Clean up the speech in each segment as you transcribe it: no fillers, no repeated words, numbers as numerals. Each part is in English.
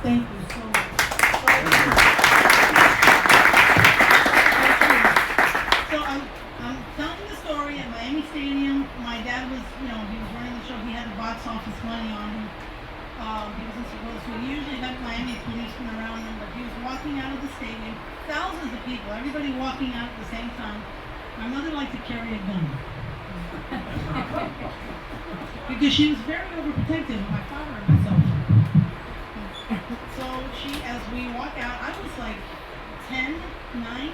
Thank you so much. So I'm telling the story at Miami Stadium. My dad was, he was running the show. He had the box office money on him. He wasn't supposed to. He usually had Miami policemen around him, but he was walking out of the stadium. Thousands of people, everybody walking out at the same time. My mother liked to carry a gun. Because she was very overprotective of my father and myself. So as we walk out, I was like 10, 9.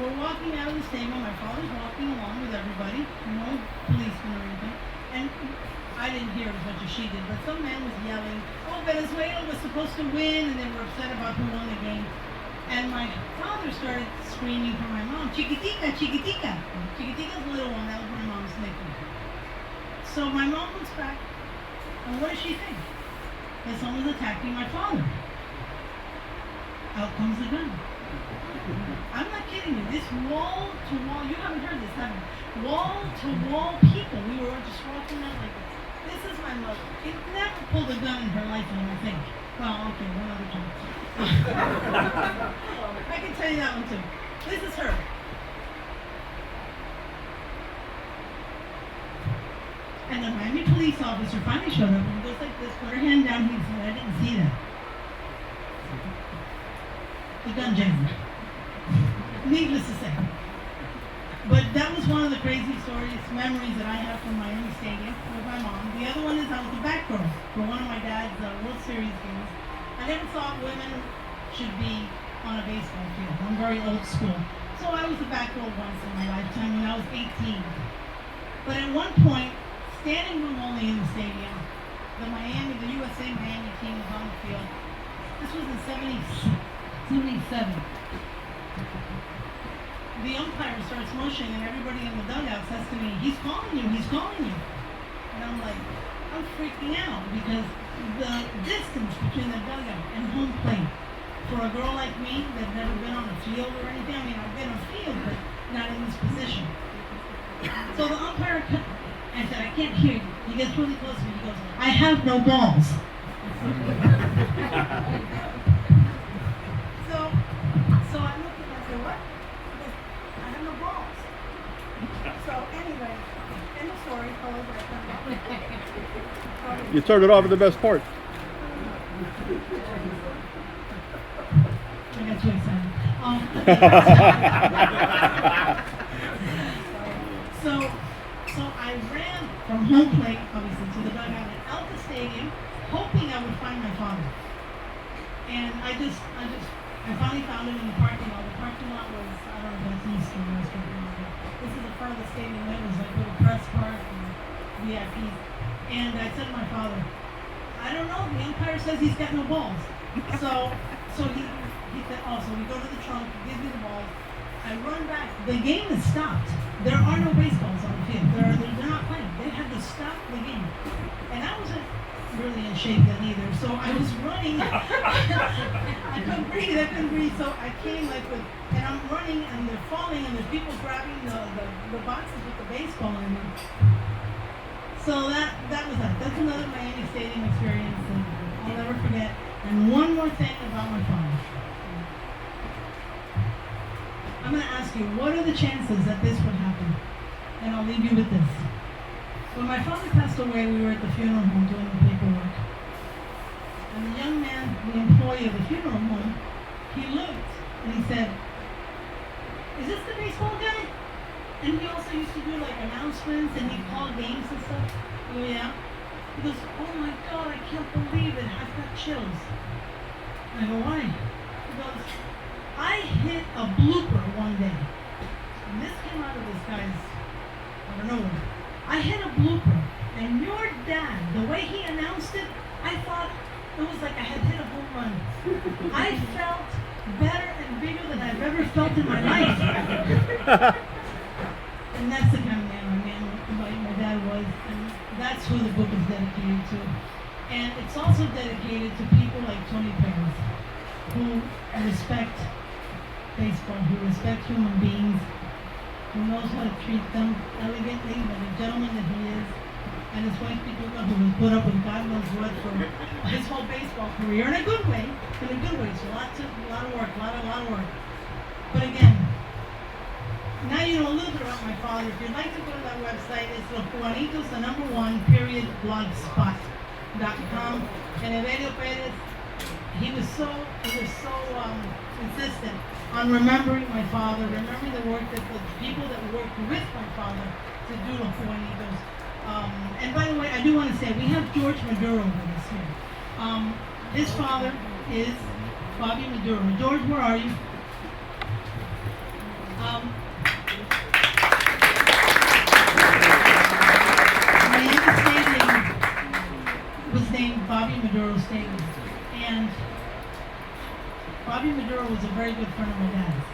We're walking out of the stadium. My father's walking along with everybody. No policeman or anything. And I didn't hear as much as she did, but some man was yelling, oh, Venezuela was supposed to win, and they were upset about who won the game. And my father started screaming for my mom, Chiquitica, Chiquitica. Chiquitica's the little one, that was my mom's nickname. So my mom looks back, and what does she think? That someone's attacking my father. Out comes the gun. I'm not kidding you. This wall to wall, you haven't heard this, have you? Wall to wall people. We were just walking out like this. This is my mother. She never pulled a gun in her lifetime, I think. Well, okay, one other time. I can tell you that one too. This is her. And the Miami police officer finally showed up and he goes like this, put her hand down, he said, I didn't see that. The gun jammed. Needless to say. But that was one of the crazy stories, memories that I have from Miami Stadium with my mom. The other one is I was the back row for one of my dad's World Series games. I never thought women should be on a baseball field. I'm very old school. So I was the back row once in my lifetime when I was 18. But at one point, standing room only in the stadium, the USA Miami team was on the field. This was in 77. The umpire starts motioning and everybody in the dugout says to me, he's calling you. And I'm like, I'm freaking out because the distance between the dugout and home plate for a girl like me that's never been on a field or anything, I mean, I've been on a field, but not in this position. So the umpire, I said, I can't hear you. He gets really close to me. He goes, I have no balls. So I looked at him and I said, what? He goes, I have no balls. So anyway, end of story. You turned it off at the best part. I got too excited. So I ran from home plate, obviously, to the dugout and out the stadium, hoping I would find my father. And I finally found him in the parking lot. The parking lot was, I don't know if that's East or West or whatever. This is the front of the stadium. It was like a little press park and VIPs. And I said to my father, I don't know, the umpire says he's got no balls. So he said, oh, so we go to the trunk, he gives me the balls. I run back. The game is stopped. There are no baseballs on the field. They're not playing. They had to stop the game. And I wasn't really in shape then either. So I was running. I couldn't breathe. So I came and I'm running and they're falling and there's people grabbing the boxes with the baseball in them. So that was that. That's another Miami Stadium experience and I'll never forget. And one more thing about my father. I'm going to ask you, what are the chances that this would happen? And I'll leave you with this. When my father passed away, we were at the funeral home doing the paperwork. And the young man, the employee of the funeral home, he looked and he said, is this the baseball guy? And he also used to do like announcements and he'd call games and stuff. Oh yeah? He goes, oh my God, I can't believe it. I've got chills. I go, why? He goes, I hit a blooper one day. And this came out of this guy's, I don't know where. I hit a blooper. And your dad, the way he announced it, I thought it was like I had hit a home run. I felt better and bigger than I've ever felt in my life. And that's the kind of man my dad was. And that's who the book is dedicated to. And it's also dedicated to people like Tony Perez, who respect baseball, who respect human beings, who knows how to treat them elegantly, like a gentleman that he is. and his wife Pituca, who was put up with God knows what for his whole baseball career in a good way. In a good way. So a lot of work, a lot of work. But again, now you know a little bit about my father. If you'd like to go to that website, it's Los Juanitos, the number one, period, blogspot.com. And Evelio Perez, he was so insistent on remembering my father, remembering the work that the people that worked with my father to do Los Juanitos. And by the way, I do want to say, we have George Maduro with us here. His father is Bobby Maduro. George, where are you? Miami Stadium was named Bobby Maduro Stadium. And Bobby Maduro was a very good friend of my dad's.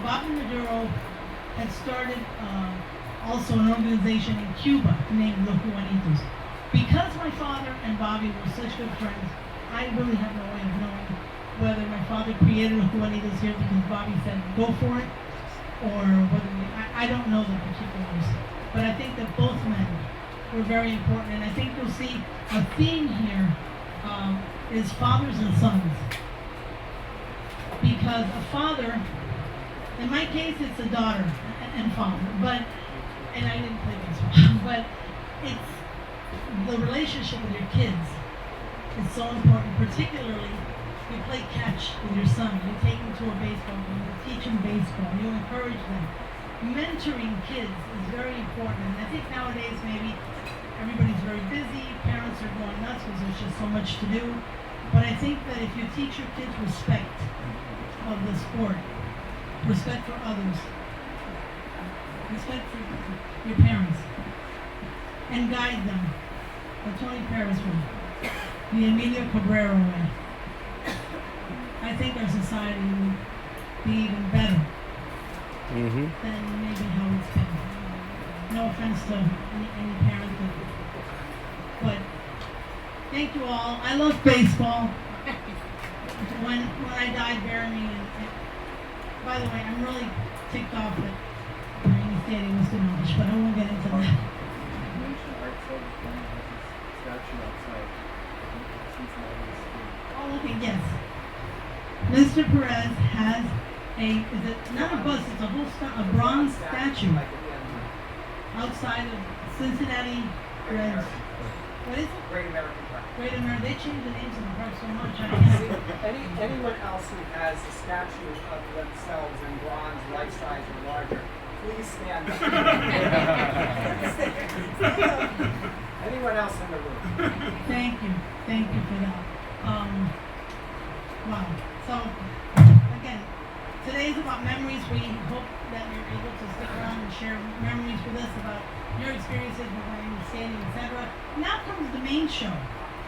Bobby Maduro had started also an organization in Cuba named Los Juanitos. Because my father and Bobby were such good friends, I really have no way of knowing whether my father created Los Juanitos here because Bobby said go for it, or whether I don't know the particulars. But I think that both men were very important, and I think you'll see a theme here is fathers and sons. Because a father, in my case, it's a daughter and father, and I didn't play baseball, but it's the relationship with your kids is so important, particularly you play catch with your son, you take him to a baseball game, you teach him baseball, you encourage them. Mentoring kids is very important, and I think nowadays maybe everybody's very busy, parents are going nuts because there's just so much to do, but I think that if you teach your kids respect of the sport, respect for others, respect for your parents, and guide them the Tony Perez way, the Emilio Cabrera way, I think our society would be even better than maybe how it's been. No offense to any parent, but thank you all. I love baseball. When I died, bury me. And by the way, I'm really ticked off that Miami Stadium was demolished, but I won't get into that. Oh, okay, yes. Mr. Perez has is it not a bust, it's a a bronze statue outside of Cincinnati Reds. What is it? Great American Park. Great American. They changed the names of the park so much. I can't. Anyone else who has a statue of themselves in bronze, life size, or larger, please stand up. Anyone else in the room? Thank you for that. Wow. So again, today's about memories. We hope that you're able to stick around and share memories with us about your experiences with Miami Stadium, etc. Now comes the main show.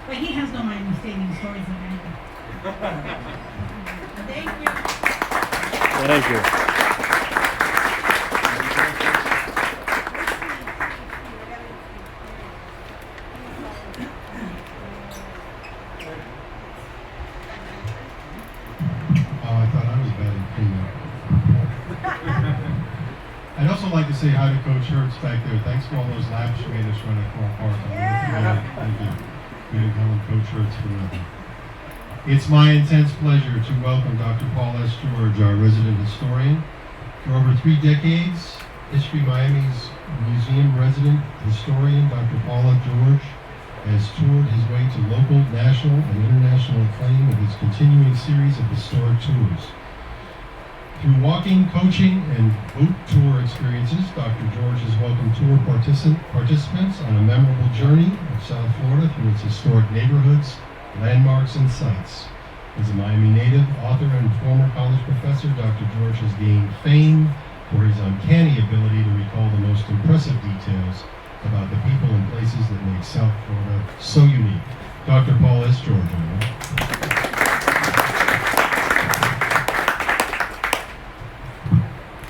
But he has no Miami Stadium stories of anything. Thank you. Thank you. I'd also like to say hi to Coach Hertz back there. Thanks for all those laps you made us run at Coral Park. Thank you. We didn't call him Coach Hertz for nothing. It's my intense pleasure to welcome Dr. Paul S. George, our resident historian. For over 3 decades, History Miami's museum resident historian, Dr. Paul F. George, has toured his way to local, national, and international acclaim with his continuing series of historic tours. Through walking, coaching, and boat tour experiences, Dr. George has welcomed tour participants on a memorable journey of South Florida through its historic neighborhoods, landmarks, and sites. As a Miami native, author, and former college professor, Dr. George has gained fame for his uncanny ability to recall the most impressive details about the people and places that make South Florida so unique. Dr. Paul S. George, everyone.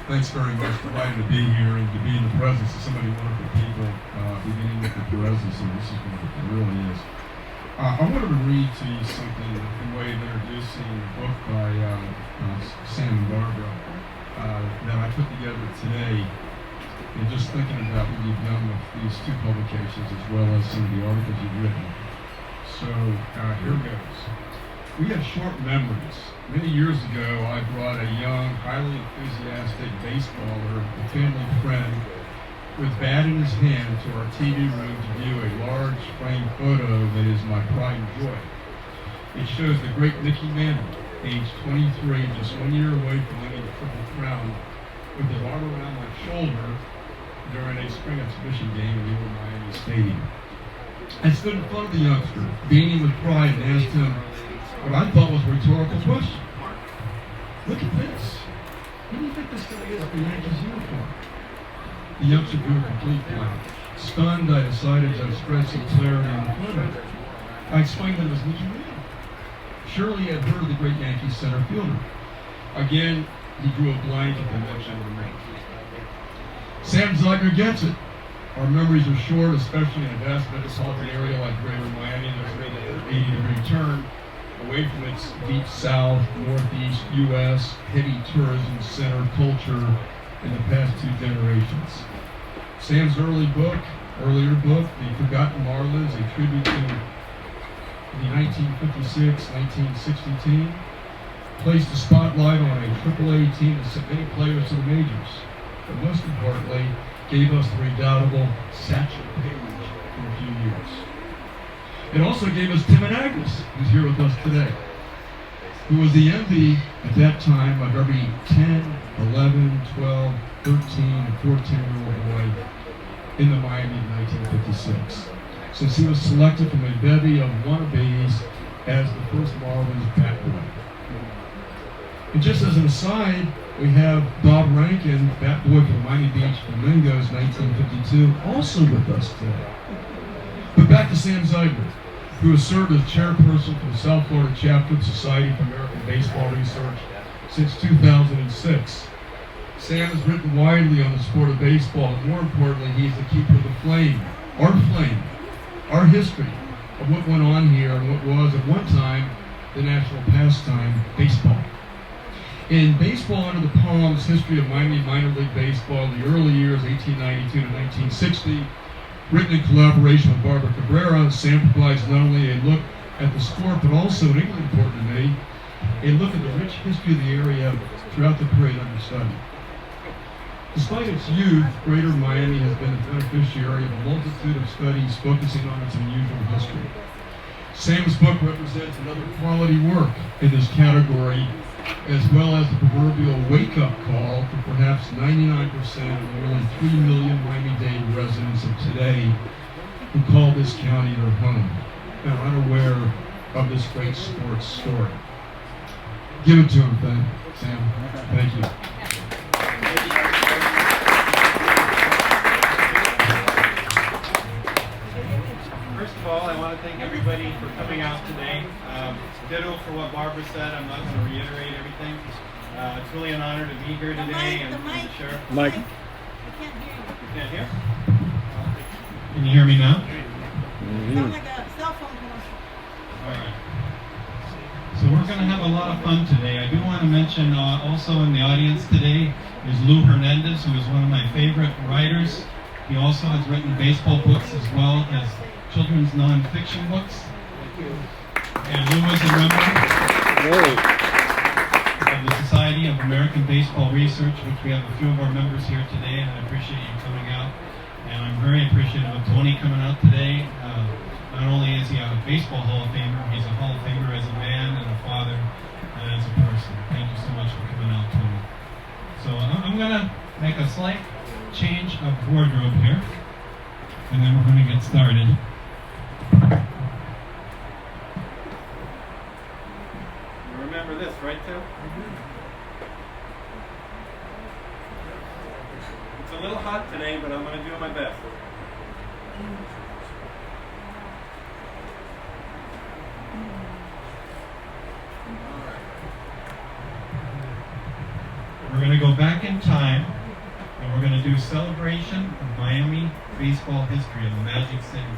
Thanks very much. Delighted to be here and to be in the presence of so many wonderful people, beginning with the Perez's, and this is wonderful. It really is. I wanted to read to you something in a way of introducing a book by Sam and Barbara that I put together today and just thinking about what you've done with these two publications as well as some of the articles you've written. So here goes. We have short memories. Many years ago, I brought a young, highly enthusiastic baseballer, a family friend, with bat in his hand to our TV room to view a large framed photo that is my pride and joy. It shows the great Mickey Mantle, age 23, just 1 year away from winning the Triple Crown, with his arm around my shoulder during a spring exhibition game in the old Miami Stadium. I stood in front of the youngster, beaming with pride, and asked him what I thought was a rhetorical question. Look at this. Who do you think this guy is in the Yankees uniform? The youngster drew a complete blank. Stunned, I decided to express some clarity in the photo. I explained that it was Mickey Mantle. Surely he had heard of the great Yankees center fielder. Again, he drew a blank at the mention of the name. Sam Zygner gets it. Our memories are short, especially in a vast metropolitan area like Greater Miami. There's really an 80-degree turn away from its deep south, northeast U.S., heavy tourism center culture in the past 2 generations. Sam's earlier book, The Forgotten Marlins, a tribute to the 1956-1960 team, placed the spotlight on a AAA team that sent many players to the majors, but most importantly, gave us the redoubtable Satchel Paige for a few years. It also gave us Tim and Agnes, who's here with us today, who was the envy at that time of every 10, 11, 12, 13, and 14-year-old boy in the Miami of 1956, since he was selected from a bevy of wannabes as the first Marlins bat boy. And just as an aside, we have Bob Rankin, bat boy for the Miami Beach Flamingos, 1952, also with us today. But back to Sam Zygner, who has served as chairperson for the South Florida chapter of the Society for American Baseball Research since 2006. Sam has written widely on the sport of baseball, and more importantly, he is the keeper of the flame, our history of what went on here and what was at one time the national pastime, baseball. In Baseball Under the Palms, History of Miami Minor League Baseball, the early years, 1892 to 1960, written in collaboration with Barbara Cabrera, Sam provides not only a look at the sport, but also, and equally important to me, a look at the rich history of the area throughout the period under study. Despite its youth, Greater Miami has been the beneficiary of a multitude of studies focusing on its unusual history. Sam's book represents another quality work in this category, as well as the proverbial wake-up call for perhaps 99% of the nearly 3 million Miami-Dade residents of today who call this county their home and are unaware of this great sports story. Give it to him, Sam. Thank you. First of all, I want to thank everybody for coming out today. Ditto for what Barbara said. I'm not going to reiterate everything. It's really an honor to be here today and to share. Mike. I can't hear you. You can't hear? Can you hear me now? Sound like a cell phone commercial. All right. So we're going to have a lot of fun today. I do want to mention also in the audience today is Lou Hernandez, who is one of my favorite writers. He also has written baseball books as well as children's nonfiction books. And Lou is a member of the Society of American Baseball Research, which we have a few of our members here today, and I appreciate you coming out. And I'm very appreciative of Tony coming out today. Not only is he a baseball Hall of Famer, he's a Hall of Famer as a man and a father and as a person. Thank you so much for coming out, Tony. So I'm going to make a slight change of wardrobe here, and then we're going to get started. You remember this, right, Tim? It's a little hot today, but I'm going to do my best. We're going to go back in time, and we're going to do celebration of Miami baseball history of the Magic City.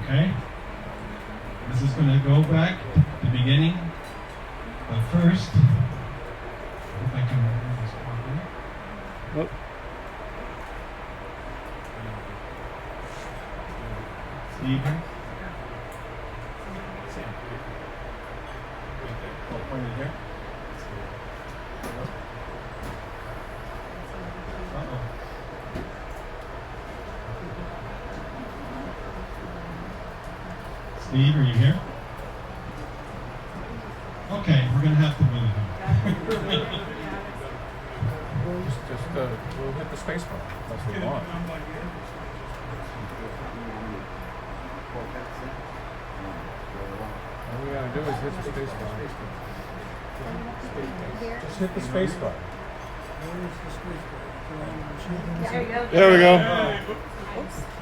Okay? This is going to go back to the beginning, but first, if I can remember this properly. Oh. Pointed here. Steve, are you here? Okay, we're going to have to move him. We'll hit the space bar. That's what we want. All we gotta do is hit the space bar. Just hit the space bar. There we go.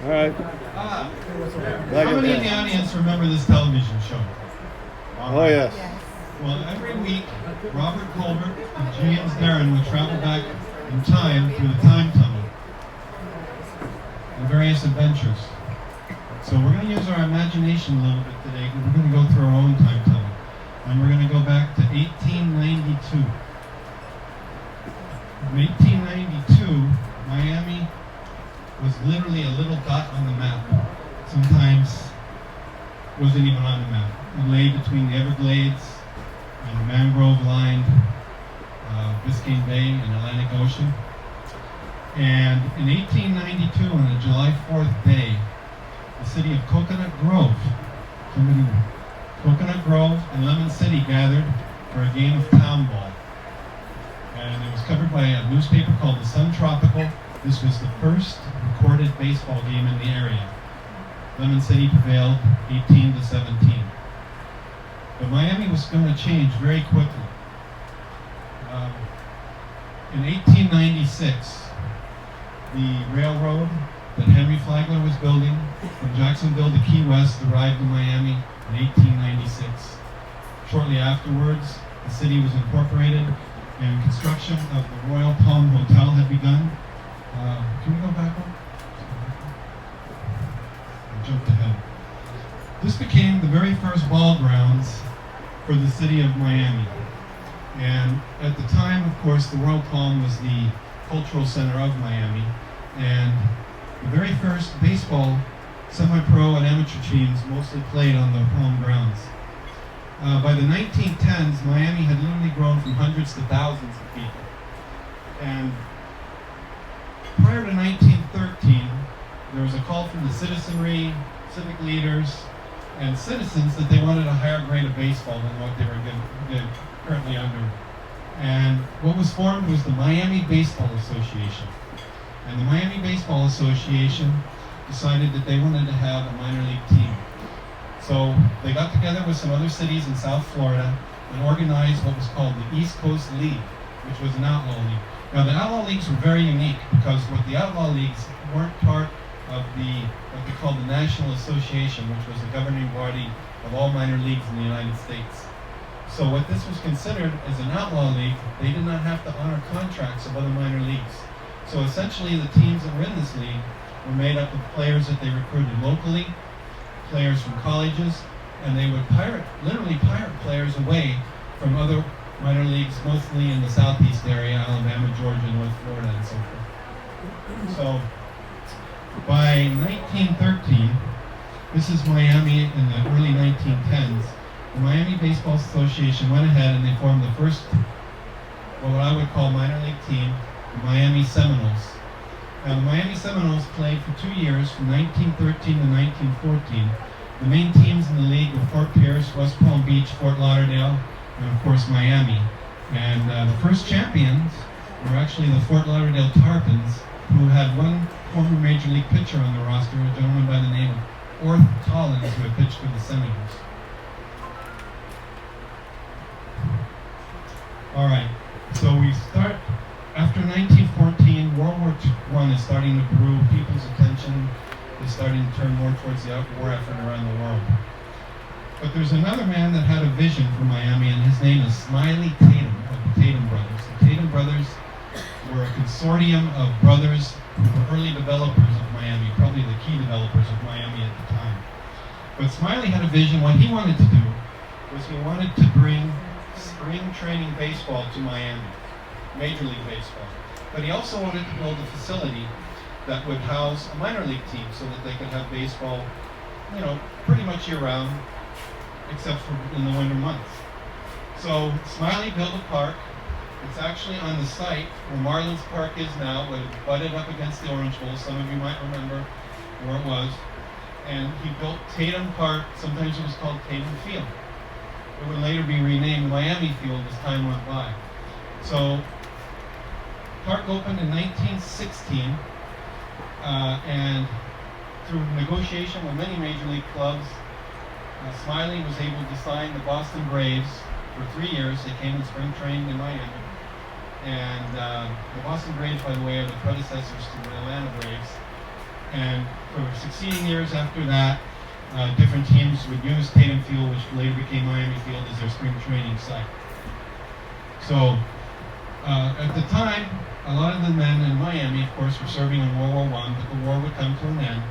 All right. How many in the audience remember this television show? Oh, yes. Well, every week, Robert Colbert and James Darren would travel back in time through the time tunnel and various adventures. So we're going to use our imagination a little bit today. We're going to go through our own time tunnel. And we're going to go back to 1892. In 1892, Miami was literally a little dot on the map. Sometimes wasn't even on the map. It lay between the Everglades and the mangrove-lined Biscayne Bay and Atlantic Ocean. And in 1892, on a July 4th day, the city of Coconut Grove and Lemon City gathered for a game of town ball. And it was covered by a newspaper called the Sun Tropical. This was the first recorded baseball game in the area. Lemon City prevailed 18-17. But Miami was going to change very quickly. In 1896, the railroad that Henry Flagler was building from Jacksonville to Key West arrived in Miami in 1896. Shortly afterwards, the city was incorporated and construction of the Royal Palm Hotel had begun. Can we go back one? I jumped ahead. This became the very first ball grounds for the city of Miami. And at the time, of course, the Royal Palm was the cultural center of Miami. And the very first baseball, semi-pro and amateur teams mostly played on the home grounds. By the 1910s, Miami had literally grown from hundreds to thousands of people. And prior to 1913, there was a call from the citizenry, civic leaders, and citizens that they wanted a higher grade of baseball than what they were currently under. And what was formed was the Miami Baseball Association. And the Miami Baseball Association decided that they wanted to have a minor league team. So they got together with some other cities in South Florida and organized what was called the East Coast League, which was an outlaw league. Now the outlaw leagues were very unique because what the outlaw leagues weren't part of what they called the National Association, which was the governing body of all minor leagues in the United States. So what this was considered as an outlaw league, they did not have to honor contracts of other minor leagues. So essentially the teams that were in this league were made up of players that they recruited locally, players from colleges, and they would literally pirate players away from other minor leagues, mostly in the southeast area, Alabama, Georgia, North Florida, and so forth. So by 1913, this is Miami in the early 1910s, the Miami Baseball Association went ahead and they formed the first, what I would call minor league team, the Miami Seminoles. Now the Miami Seminoles played for 2 years, from 1913 to 1914. The main teams in the league were Fort Pierce, West Palm Beach, Fort Lauderdale, and of course Miami. And the first champions were actually the Fort Lauderdale Tarpons, who had one former Major League pitcher on the roster, a gentleman by the name of Orth Collins, who had pitched for the Seminoles. All right, so we start after 1914. World War I is starting to brew. People's attention is starting to turn more towards the war effort around the world. But there's another man that had a vision for Miami, and his name is Smiley Tatum of the Tatum Brothers. The Tatum Brothers were a consortium of brothers who were early developers of Miami, probably the key developers of Miami at the time. But Smiley had a vision. What he wanted to do was he wanted to bring spring training baseball to Miami, Major League Baseball. But he also wanted to build a facility that would house a minor league team so that they could have baseball, pretty much year round, except for in the winter months. So Smiley built a park. It's actually on the site where Marlins Park is now, but it's butted up against the Orange Bowl. Some of you might remember where it was. And he built Tatum Park. Sometimes it was called Tatum Field. It would later be renamed Miami Field as time went by. So park opened in 1916, and through negotiation with many major league clubs, Smiley was able to sign the Boston Braves for 3 years. They came in spring training in Miami. And the Boston Braves, by the way, are the predecessors to the Atlanta Braves. And for succeeding years after that, different teams would use Tatum Field, which later became Miami Field, as their spring training site. So at the time, a lot of the men in Miami, of course, were serving in World War I, but the war would come to an end.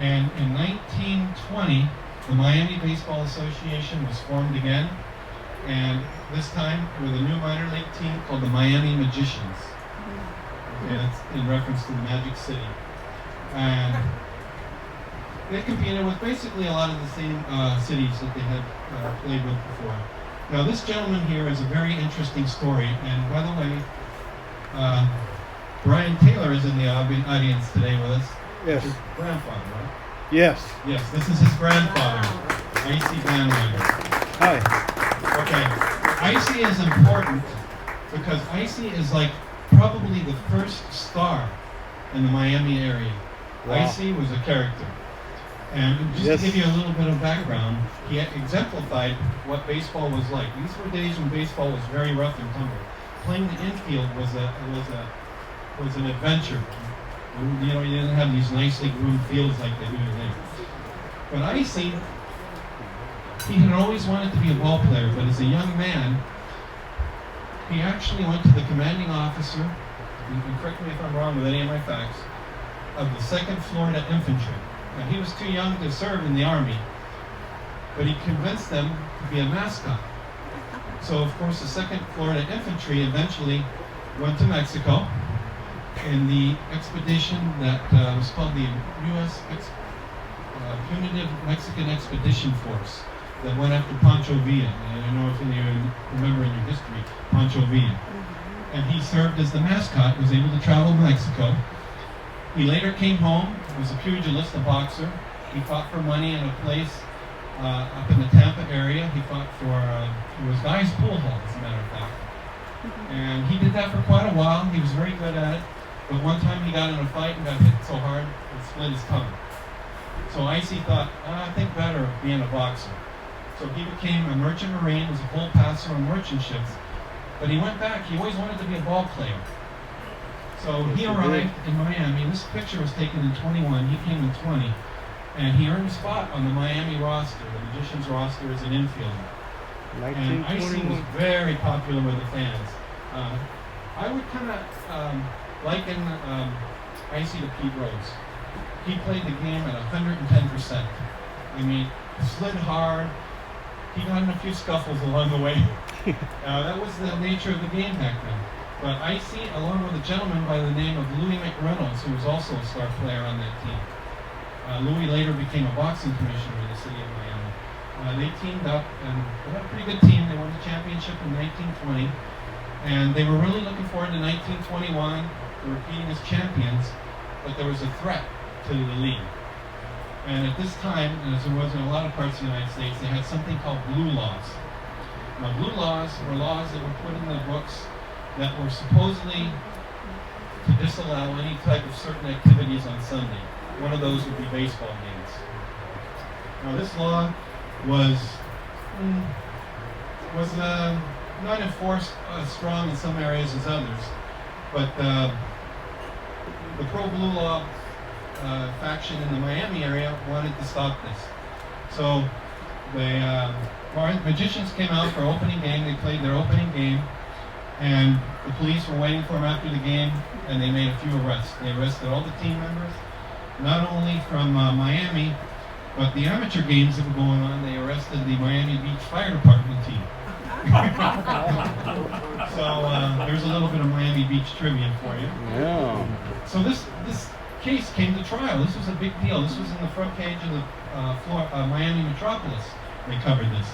And in 1920, the Miami Baseball Association was formed again, and this time with a new minor league team called the Miami Magicians. Okay, that's in reference to the Magic City. And they competed with basically a lot of the same cities that they had played with before. Now this gentleman here is a very interesting story, and by the way, Brian Taylor is in the audience today with us. Yes. His grandfather, right? Yes. Yes, this is his grandfather, Icy Bandwagon. Hi. Okay, Icy is important because Icy is like probably the first star in the Miami area. Wow. Icy was a character. And just Yes. to give you a little bit of background, he exemplified what baseball was like. These were days when baseball was very rough and tumble. Playing the infield was an adventure. You know, you didn't have these nicely groomed fields like they do today. But Icy, he had always wanted to be a ball player, but as a young man, he actually went to the commanding officer, you can correct me if I'm wrong with any of my facts, of the 2nd Florida Infantry. Now, he was too young to serve in the Army, but he convinced them to be a mascot. So, of course, the 2nd Florida Infantry eventually went to Mexico in the expedition that was called the U.S. Punitive Mexican Expedition Force that went after Pancho Villa. And I don't know if any of you remember in your history, Pancho Villa. And he served as the mascot, was able to travel to Mexico. He later came home, was a pugilist, a boxer. He fought for money in a place up in the Tampa area. He fought for, it was Guy's Pool Hall, as a matter of fact. And he did that for quite a while. He was very good at it. But one time he got in a fight and got hit so hard, it split his tongue. So Icy thought, I think better of being a boxer. So he became a merchant marine, was a full passer on merchant ships. But he went back, he always wanted to be a ball player. So he arrived in Miami. This picture was taken in 21, he came in 20. And he earned a spot on the Miami roster, the Magicians roster, as an infielder. And Icy was very popular with the fans. I would kind of liken Icy to Pete Rose. He played the game at 110%. I mean, slid hard. He got in a few scuffles along the way. That was the nature of the game back then. But Icy, along with a gentleman by the name of Louis McReynolds, who was also a star player on that team. Louis later became a boxing commissioner in the city of Miami. They teamed up, and they had a pretty good team. They won the championship in 1920. And they were really looking forward to 1921, repeating as champions, but there was a threat to the league. And at this time, as there was in a lot of parts of the United States, they had something called blue laws. Now, blue laws were laws that were put in the books that were supposedly to disallow any type of certain activities on Sunday. One of those would be baseball games. Now, this law was not enforced as strong in some areas as others, but the pro-blue law faction in the Miami area wanted to stop this. So the Magicians came out for opening game. They played their opening game, and the police were waiting for them after the game, and they made a few arrests. They arrested all the team members, not only from Miami, but the amateur games that were going on. They arrested the Miami Beach Fire Department team. So there's a little bit of Miami Beach trivia for you. Yeah. So this case came to trial. This was a big deal. This was in the front page of the Miami Metropolis. They covered this.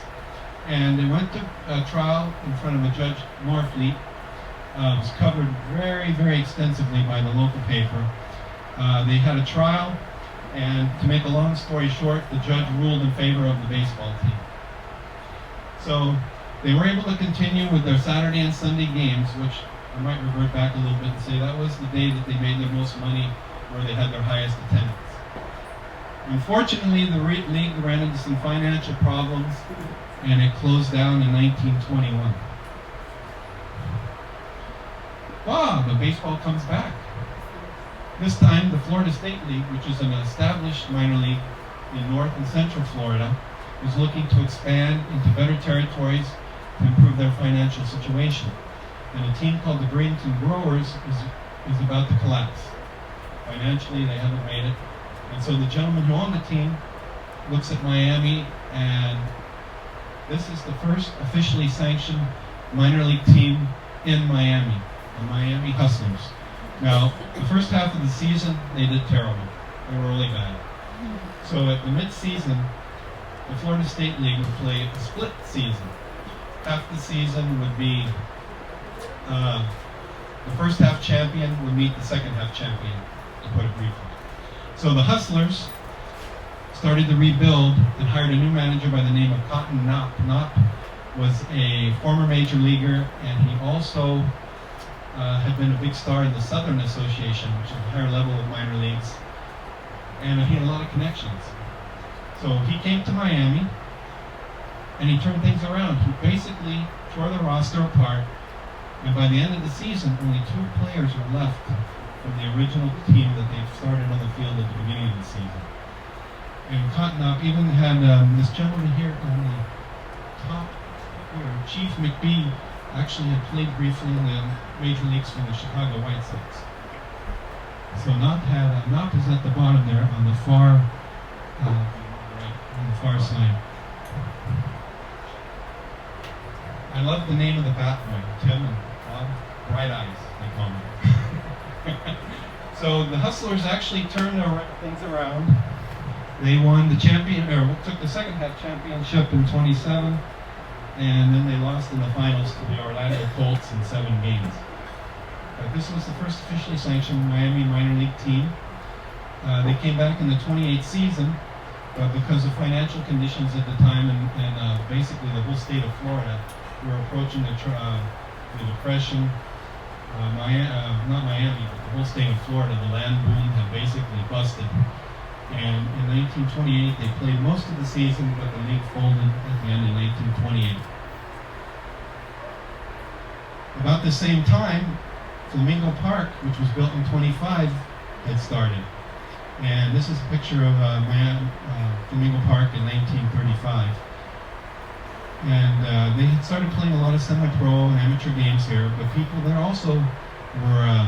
And they went to a trial in front of a Judge Morfleet. It was covered very, very extensively by the local paper. They had a trial, and to make a long story short, the judge ruled in favor of the baseball team. So they were able to continue with their Saturday and Sunday games, which I might revert back a little bit and say that was the day that they made their most money, where they had their highest attendance. Unfortunately, the league ran into some financial problems, and it closed down in 1921. But baseball comes back. This time, the Florida State League, which is an established minor league in North and Central Florida, was looking to expand into better territories to improve their financial situation. And a team called the Greenton Growers is about to collapse. Financially, they haven't made it. And so the gentleman who owned the team looks at Miami, and this is the first officially sanctioned minor league team in Miami, the Miami Hustlers. Now, the first half of the season, they did terrible. They were really bad. So at the mid-season, the Florida State League would play a split season. Half the season would be the first half champion would meet the second half champion, to put it briefly. So the Hustlers started to rebuild and hired a new manager by the name of Cotton Knopp. Knopp was a former major leaguer, and he also had been a big star in the Southern Association, which is a higher level of minor leagues, and he had a lot of connections. So he came to Miami, and he turned things around. He basically tore the roster apart, and by the end of the season, only 2 players were left from the original team that they started on the field at the beginning of the season. And Cotton Knopp even had this gentleman here on the top here, Chief McBee, actually had played briefly in the major leagues for the Chicago White Sox. So Knopp is at the bottom there on the far on the far side. I love the name of the bat boy, Tim and Bob. Bright Eyes, they call him. So the Hustlers actually turned things around. They won the took the second half championship in 27, and then they lost in the finals to the Orlando Colts in 7 games. But this was the first officially sanctioned Miami minor league team. They came back in the 28th season, but because of financial conditions at the time and basically the whole state of Florida, we were approaching the Depression. Not Miami, but the whole state of Florida, the land boom had basically busted. And in 1928, they played most of the season, but the league folded at the end in 1928. About the same time, Flamingo Park, which was built in 25, had started. And this is a picture of Flamingo Park in 1935. And they had started playing a lot of semi-pro and amateur games here, but people there also were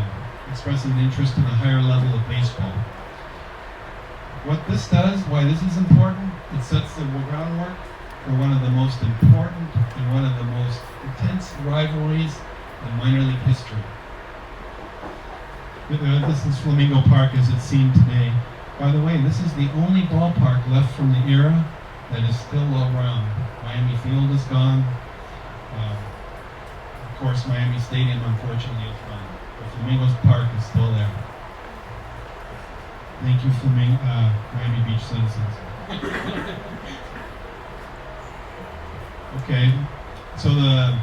expressing an interest in a higher level of baseball. What this does, why this is important, it sets the groundwork for one of the most important and one of the most intense rivalries in minor league history. This is Flamingo Park as it's seen today. By the way, this is the only ballpark left from the era that is still around. Miami Field is gone. Of course, Miami Stadium, unfortunately, is gone. But Flamingo's Park is still there. Thank you, Miami Beach citizens. Okay, so the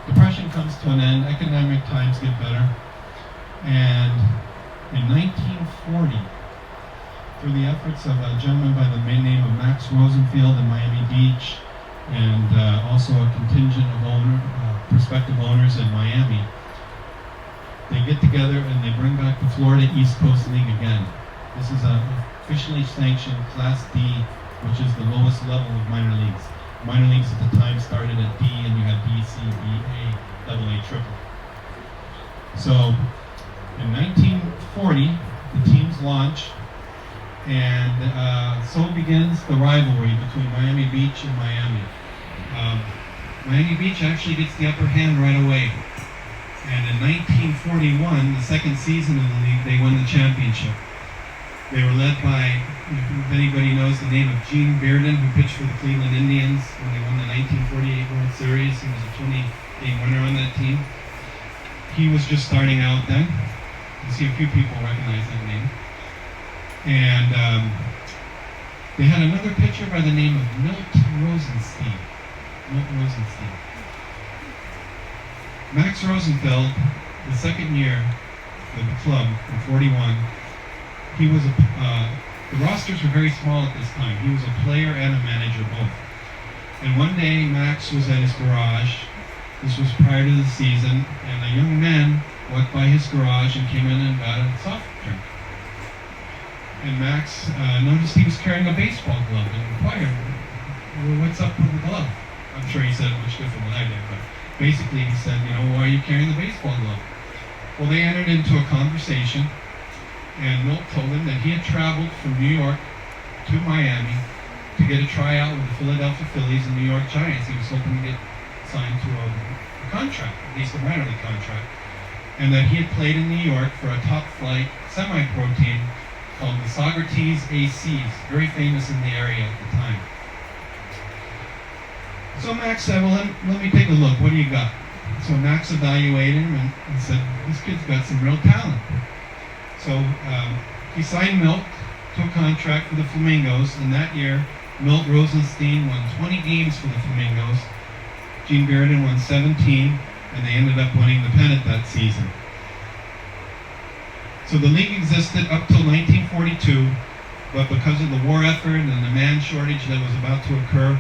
Depression comes to an end. Economic times get better. And in 1940, through the efforts of a gentleman by the name of Max Rosenfield in Miami Beach, and also a contingent of prospective owners in Miami, they get together and they bring back the Florida East Coast League again. This is an officially sanctioned Class D, which is the lowest level of minor leagues. Minor leagues at the time started at D, and you had B, C, B, A, AA, triple. So in 1940, the teams launch, and so begins the rivalry between Miami Beach and Miami. Miami Beach actually gets the upper hand right away. And in 1941, the second season of the league, they won the championship. They were led by if anybody knows the name of Gene Bearden, who pitched for the Cleveland Indians when they won the 1948 World Series. He was a 20-game winner on that team. He was just starting out then. You see a few people recognize that name. And they had another pitcher by the name of Milt Rosenstein. Max Rosenfeld, the second year of the club in 41, he was the rosters were very small at this time. He was a player and a manager both. And one day Max was at his garage. This was prior to the season, and a young man walked by his garage and came in and got a soft drink. And Max noticed he was carrying a baseball glove and inquired, well, what's up with the glove? I'm sure he said it much different than I did, but basically he said, why are you carrying the baseball glove? Well, they entered into a conversation, and Milt told him that he had traveled from New York to Miami to get a tryout with the Philadelphia Phillies and New York Giants. He was hoping to get signed to a contract, at least a minor league contract, and that he had played in New York for a top-flight semi-pro team called the Socrates ACs, very famous in the area at the time. So Max said, well, let me take a look. What do you got? So Max evaluated him and said, this kid's got some real talent. So he signed Milt to a contract for the Flamingos, and that year, Milt Rosenstein won 20 games for the Flamingos. Gene Bearden won 17, and they ended up winning the pennant that season. So the league existed up till 1942, but because of the war effort and the man shortage that was about to occur,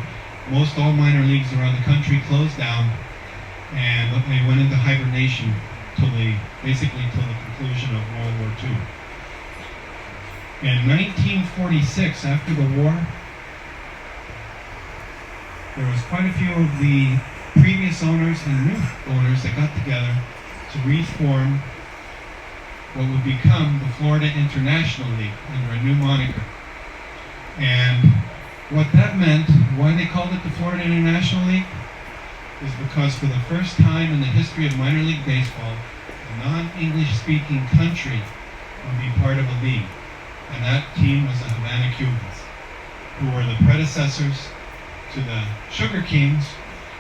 most all minor leagues around the country closed down, and they went into hibernation basically till the conclusion of World War II. In 1946, after the war, there was quite a few of the previous owners and new owners that got together to reform what would become the Florida International League under a new moniker. And what that meant, why they called it the Florida International League, is because for the first time in the history of minor league baseball, a non-English speaking country would be part of a league. And that team was the Havana Cubans, who were the predecessors to the Sugar Kings,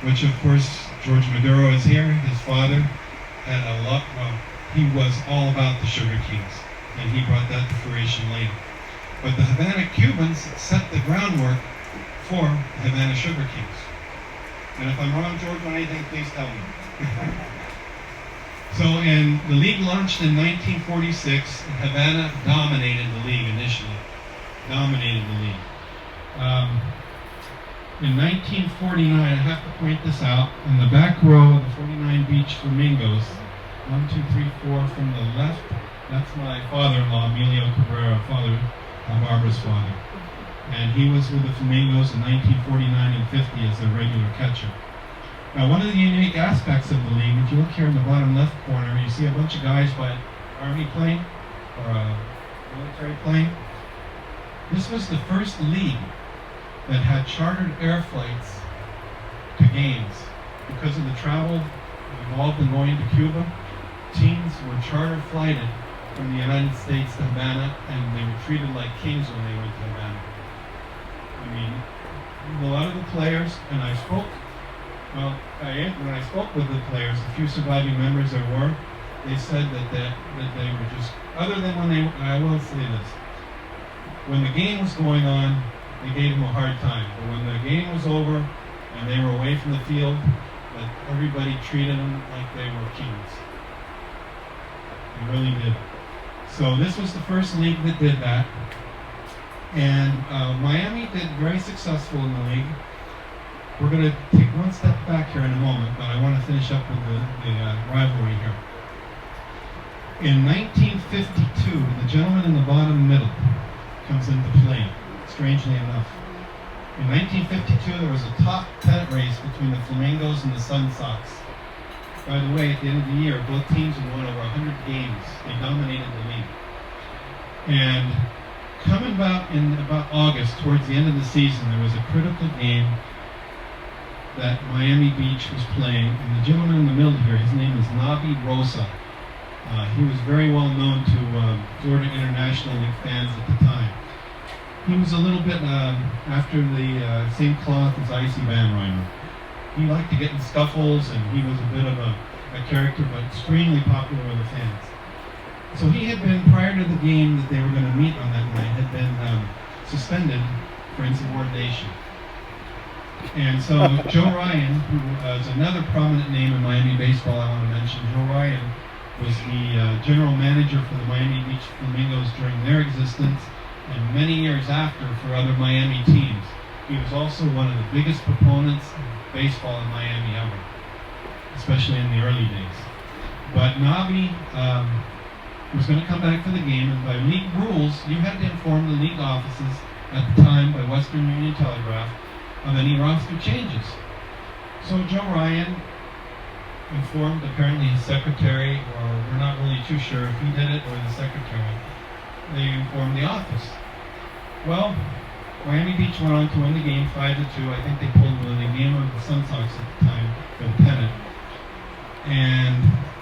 which of course George Maduro is here. His father had he was all about the Sugar Kings, and he brought that to fruition later. But the Havana Cubans set the groundwork for the Havana Sugar Kings. And if I'm wrong, George, on anything, please tell me. So, the league launched in 1946. Havana dominated the league initially. Dominated the league. In 1949, I have to point this out, in the back row of the 49 Beach Flamingos, 1, 2, 3, 4 from the left, that's my father-in-law, Emilio Cabrera, Barbara's father. And he was with the Flamingos in 1949 and 50 as their regular catcher. Now, one of the unique aspects of the league, if you look here in the bottom left corner, you see a bunch of guys by an Army plane or a military plane. This was the first league that had chartered air flights to games. Because of the travel involved in going to Cuba, teams were charter flighted from the United States to Havana, and they were treated like kings when they went to Havana. I mean, a lot of the players, and I spoke, when I spoke with the players, a few surviving members there were, they said that they were just, other than I will say this, when the game was going on, they gave them a hard time. But when the game was over and they were away from the field, that everybody treated them like they were kings. They really did. So this was the first league that did that. And Miami did very successful in the league. We're going to take one step back here in a moment, but I want to finish up with the rivalry here. In 1952, the gentleman in the bottom middle comes into play, strangely enough. In 1952, there was a top pennant race between the Flamingos and the Sun Sox. By the way, at the end of the year, both teams had won over 100 games. They dominated the league. And coming about in about August, towards the end of the season, there was a critical game that Miami Beach was playing. And the gentleman in the middle here, his name is Navi Rosa. He was very well known to Florida International League fans at the time. he was a little bit after the same cloth as Icy Van Rhymer. He liked to get in scuffles, and he was a bit of a character, but extremely popular with the fans. So he had been, prior to the game that they were going to meet on that night, had been suspended for insubordination. And so Joe Ryan, who is another prominent name in Miami baseball I want to mention, Joe Ryan was the general manager for the Miami Beach Flamingos during their existence, and many years after for other Miami teams. He was also one of the biggest proponents of baseball in Miami ever, especially in the early days. But Nabi was going to come back for the game, and by league rules, you had to inform the league offices at the time by Western Union Telegraph of any roster changes. So Joe Ryan informed apparently his secretary, or we're not really too sure if he did it or the secretary. They informed the office. Well, Miami Beach went on to win the game 5-2. I think they pulled the game of the Sun Sox at the time for the pennant. And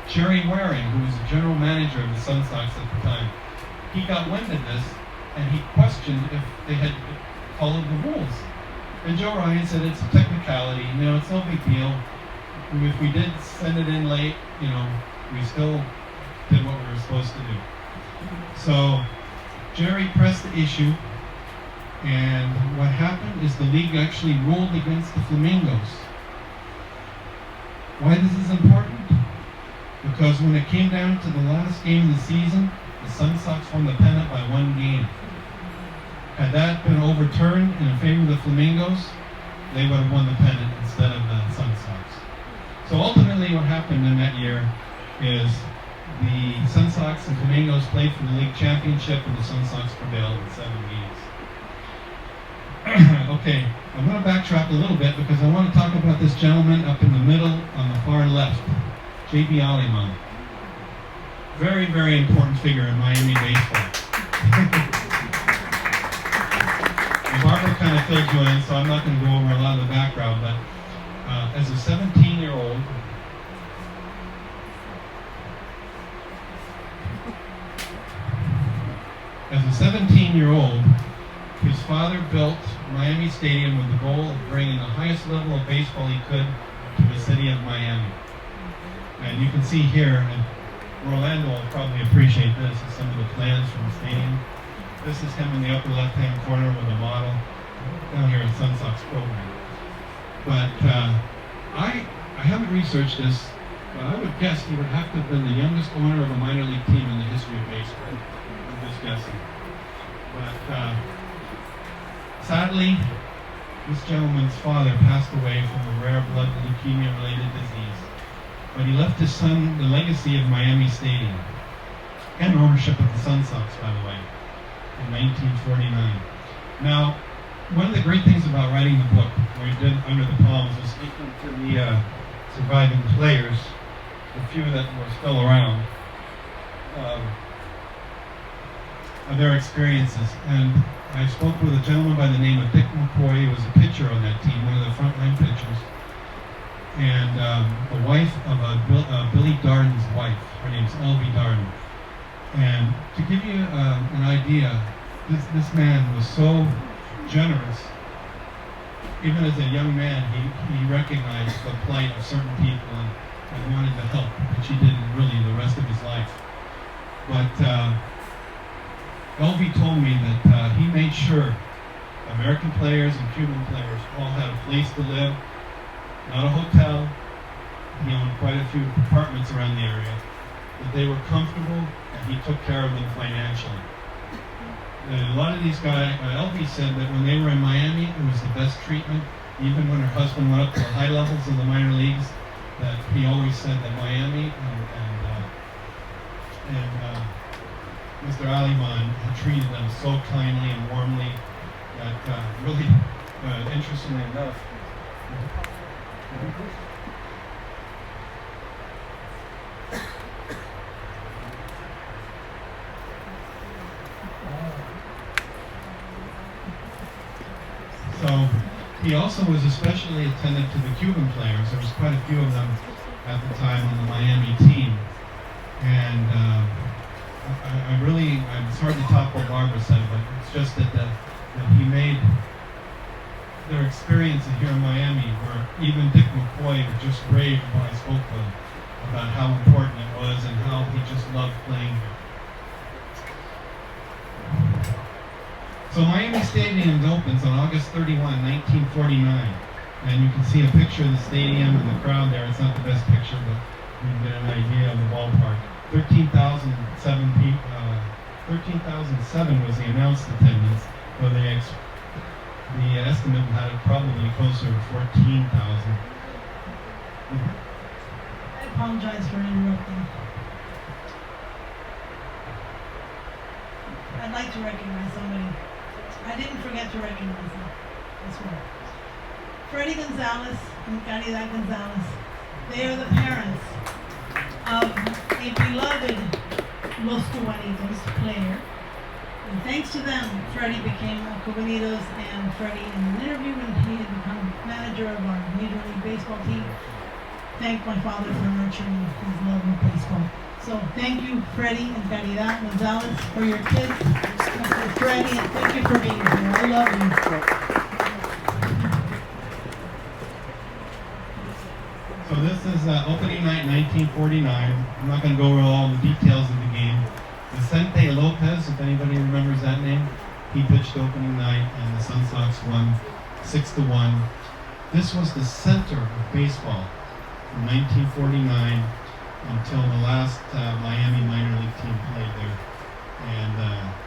Jerry Waring, who was the general manager of the Sun Sox at the time, he got wind of this, and he questioned if they had followed the rules. And Joe Ryan said, it's a technicality, it's no big deal. If we did send it in late, we still did what we were supposed to do. So Jerry pressed the issue, and what happened is the league actually ruled against the Flamingos. Why this is important? Because when it came down to the last game of the season, the Sun Sox won the pennant by 1 game. Had that been overturned in favor of the Flamingos, they would have won the pennant instead of the Sun Sox. So ultimately what happened in that year is the Sun Sox and Flamingos played for the league championship, and the Sun Sox prevailed in 7 games. Okay, I'm going to backtrack a little bit because I want to talk about this gentleman up in the middle on the far left, J.B. Aliman. Very, very important figure in Miami baseball. Barbara kind of filled you in, so I'm not going to go over a lot of the background, but as a 17-year-old, his father built Miami Stadium with the goal of bringing the highest level of baseball he could to the city of Miami. And you can see here, and Rolando will probably appreciate this, is some of the plans from the stadium. This is him in the upper left-hand corner with a model down here at Sun Sox program. But I haven't researched this, but I would guess he would have to have been the youngest owner of a minor league team in the history of baseball. I'm just guessing. But sadly, this gentleman's father passed away from a rare blood leukemia-related disease. But he left his son the legacy of Miami Stadium and ownership of the Sun Sox, by the way, in 1949. Now, one of the great things about writing the book, where you did Under the Palms, was speaking to the surviving players, the few that were still around, of their experiences. And I spoke with a gentleman by the name of Dick McCoy, who was a pitcher on that team, one of the frontline pitchers, and the wife of Billy Darden's wife. Her name's Elvie Darden. And to give you an idea, this man was so generous. Even as a young man, he recognized the plight of certain people and wanted to help, which he didn't really the rest of his life. But Elvie told me that he made sure American players and Cuban players all had a place to live, not a hotel. He owned quite a few apartments around the area, that they were comfortable, and he took care of them financially. And a lot of these guys, Elvie said that when they were in Miami, it was the best treatment. Even when her husband went up to the high levels of the minor leagues, that he always said that Miami and Mr. Aliman had treated them so kindly and warmly that really, interestingly enough, so he also was especially attentive to the Cuban players. There was quite a few of them at the time on the Miami team. And it's hard to top what Barbara said, but it's just that that he made their experience here in Miami, where even Dick McCoy just raved when I spoke to him about how important it was and how he just loved playing here. So Miami Stadium opens on August 31, 1949. And you can see a picture of the stadium and the crowd there. It's not the best picture, but you can get an idea of the ballpark. 13,007 was the announced attendance, but the estimate had it probably closer to 14,000. I apologize for interrupting. I'd like to recognize somebody. I didn't forget to recognize them. That's right. Freddie Gonzalez and Caridad Gonzalez. They are the parents of a beloved Los Cubanitos player. And thanks to them, Freddie became a Cubanitos, and Freddie, in an interview when he had become manager of our Major League Baseball team, thanked my father for nurturing his love of baseball. So thank you, Freddie and Caridad Gonzalez, for your kids. And for Freddie, and thank you for being here. I love you. So this is opening night 1949. I'm not going to go over all the details of the game. Vicente Lopez, if anybody remembers that name, he pitched opening night, and the Sun Sox won 6-1. This was the center of baseball from 1949 until the last Miami minor league team played there. And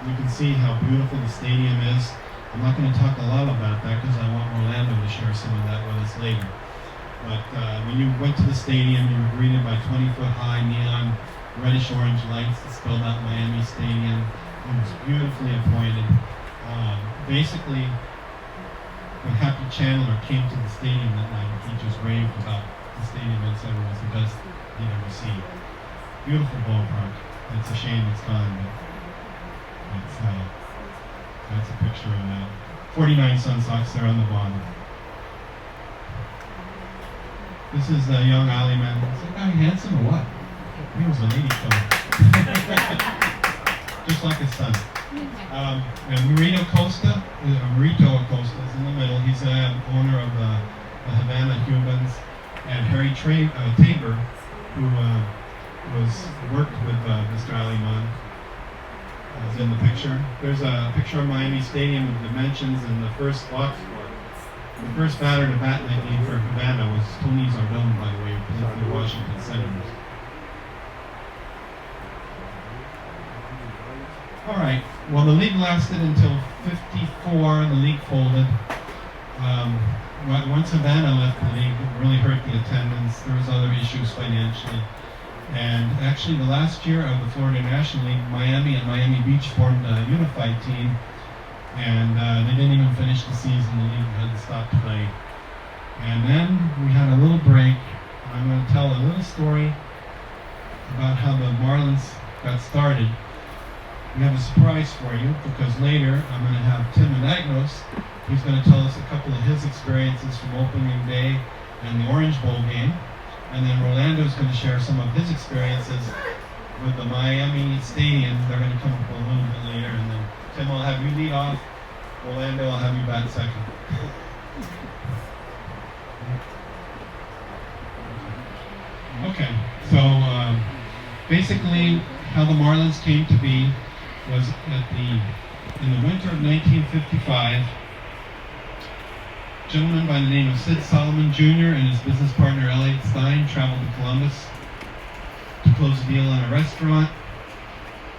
you can see how beautiful the stadium is. I'm not going to talk a lot about that because I want Orlando to share some of that with us later. But when you went to the stadium, you were greeted by 20-foot high neon reddish-orange lights that spelled out Miami Stadium. It was beautifully appointed. Basically, when Happy Chandler came to the stadium that night, he just raved about the stadium and said it was the best he'd ever seen. Beautiful ballpark. It's a shame it's gone, but that's a picture of that. 49 Sun Sox there on the bottom. This is a young alley man. Is that guy handsome or what? He was a lady killer. Just like his son. And Marito Acosta is in the middle. He's the owner of the Havana Cubans. And Harry Tabor, who worked with Mr. Aliman, is in the picture. There's a picture of Miami Stadium with dimensions and the first box score. The first batter to bat in that game for Havana was Tony Zardone, by the way, who played for the Washington Senators. All right. Well, the league lasted until '54. The league folded. Once Havana left the league, it really hurt the attendance. There was other issues financially. And actually, the last year of the Florida National League, Miami and Miami Beach formed a unified team. And they didn't even finish the season. The league had to stop play. And then we had a little break. I'm going to tell a little story about how the Marlins got started. We have a surprise for you because later I'm going to have Tim Anagnos. He's going to tell us a couple of his experiences from opening day and the Orange Bowl game. And then Rolando's going to share some of his experiences with the Miami Stadium. They're going to come up a little bit later. And then Tim, I'll have you lead off. Orlando, I'll have you bat second. Okay, so basically how the Marlins came to be was in the winter of 1955, a gentleman by the name of Sid Solomon Jr. and his business partner Elliot Stein traveled to Columbus to close a deal on a restaurant.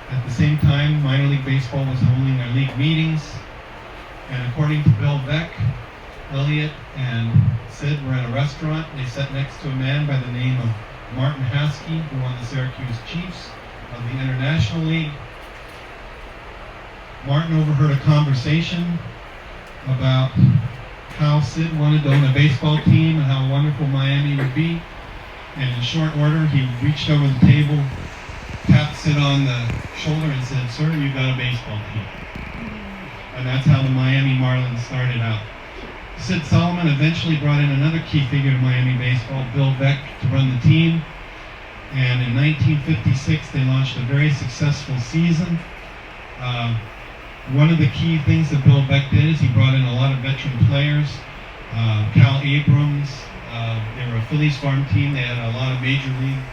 At the same time, minor league baseball was holding their league meetings, and according to Bill Beck, Elliot and Sid were in a restaurant. They sat next to a man by the name of Martin Haskey, who won the Syracuse Chiefs of the International League. Martin overheard a conversation about how Sid wanted to own a baseball team and how wonderful Miami would be. And in short order, he reached over the table, tapped Sid on the shoulder and said, "Sir, you got a baseball team." And that's how the Miami Marlins started out. Sid Solomon eventually brought in another key figure to Miami baseball, Bill Beck, to run the team. And in 1956, they launched a very successful season. One of the key things that Bill Beck did is he brought in a lot of veteran players. Cal Abrams, they were a Phillies farm team. They had a lot of major league